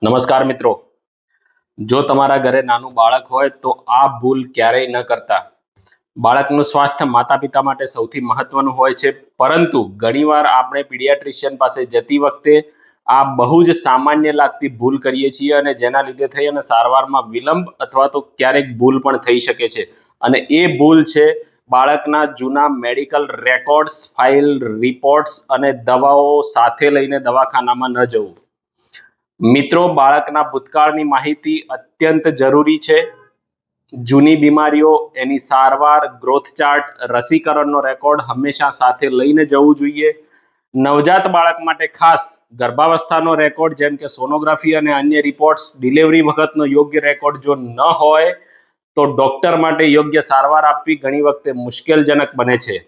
નમસ્કાર મિત્રો, જો તમારા ઘરે નાનું બાળક હોય તો આ ભૂલ ક્યારેય ન કરતા. બાળકનું સ્વાસ્થ્ય માતા પિતા માટે સૌથી મહત્વનું હોય છે, પરંતુ ઘણીવાર આપણે પીડિયાટ્રિશિયન પાસે જતી વખતે આ બહુ જ સામાન્ય લાગતી ભૂલ કરીએ છીએ અને જેના લીધે થઈ અને સારવારમાં વિલંબ અથવા તો ક્યારેક ભૂલ પણ થઈ શકે છે. અને એ ભૂલ છે બાળકના જૂના મેડિકલ રેકોર્ડ્સ, ફાઇલ, રિપોર્ટ્સ અને દવાઓ સાથે લઈને દવાખાનામાં ન જવું. મિત્રો, બાળકના ભૂતકાળની માહિતી અત્યંત જરૂરી છે. જૂની બીમારીઓ, એની સારવાર, ગ્રોથ ચાર્ટ, રસીકરણનો રેકોર્ડ હંમેશા સાથે લઈને જવું જોઈએ. નવજાત બાળક માટે ખાસ ગર્ભાવસ્થાનો રેકોર્ડ જેમ કે સોનોગ્રાફી અને અન્ય રિપોર્ટ્સ, ડિલિવરી વખતનો યોગ્ય રેકોર્ડ જો ન હોય તો ડોક્ટર માટે યોગ્ય સારવાર આપવી ઘણી વખતે મુશ્કેલજનક બને છે.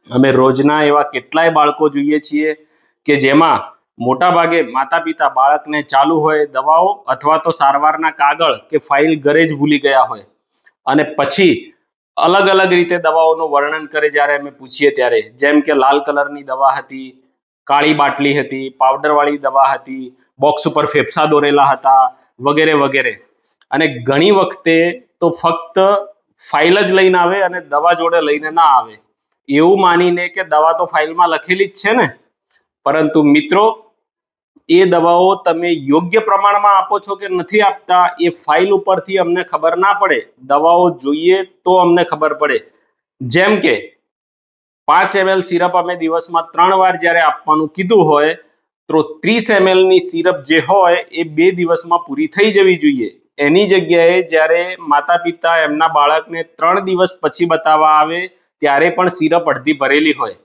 અમે રોજના એવા કેટલાય બાળકો જોઈએ છીએ કે જેમાં મોટાભાગે માતા પિતા બાળકને ચાલુ હોય દવાઓ અથવા તો સારવારના કાગળ કે ફાઇલ ઘરે જ ભૂલી ગયા હોય અને પછી અલગ અલગ રીતે દવાઓનું વર્ણન કરે જ્યારે અમે પૂછીએ ત્યારે, જેમ કે લાલ કલરની દવા હતી, કાળી બાટલી હતી, પાવડરવાળી દવા હતી, બોક્સ ઉપર ફેફસા દોરેલા હતા, વગેરે વગેરે. અને ઘણી વખતે તો ફક્ત ફાઇલ જ લઈને આવે અને દવા જોડે લઈને ના આવે, એવું માનીને કે દવા તો ફાઇલમાં લખેલી જ છે ને. પરંતુ મિત્રો, એ દવાઓ તમે યોગ્ય પ્રમાણમાં આપો છો કે નથી આપતા એ ફાઇલ ઉપરથી અમને ખબર ના પડે. દવાઓ જોઈએ તો અમને ખબર પડે. જેમ કે 5 ml સિરપ અમે દિવસમાં 3 વાર જ્યારે આપવાનું કીધું હોય તો 30 ml ની સિરપ જે હોય એ 2 દિવસમાં પૂરી થઈ જવી જોઈએ. એની જગ્યાએ જ્યારે માતા પિતા એમના બાળકને 3 દિવસ પછી બતાવવા આવે ત્યારે પણ સિરપ અડધી ભરેલી હોય.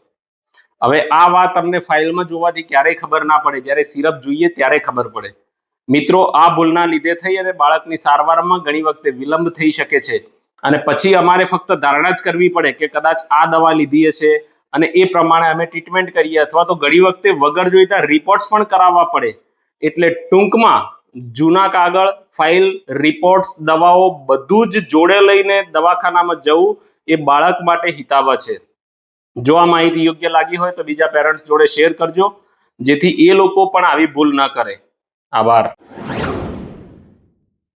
હવે આ વાત અમને ફાઇલમાં જોવાથી ક્યારેય ખબર ના પડે, જ્યારે સિરપ જોઈએ ત્યારે ખબર પડે. મિત્રો, આ ભૂલના લીધે થઈ અને બાળકની સારવારમાં ઘણી વખતે વિલંબ થઈ શકે છે અને પછી અમારે ફક્ત ધારણા જ કરવી પડે કે કદાચ આ દવા લીધી હશે અને એ પ્રમાણે અમે ટ્રીટમેન્ટ કરીએ, અથવા તો ઘણી વખતે વગર જોઈતા રિપોર્ટ્સ પણ કરાવવા પડે. એટલે ટૂંકમાં જૂના કાગળ, ફાઇલ, રિપોર્ટ્સ, દવાઓ બધું જ જોડે લઈને દવાખાનામાં જવું એ બાળક માટે હિતાવહ છે. જો આ માહિતી યોગ્ય લાગી હોય તો બીજા પેરેન્ટ્સ જોડે શેર કરજો, જેથી એ લોકો પણ આવી ભૂલ ન કરે. આભાર.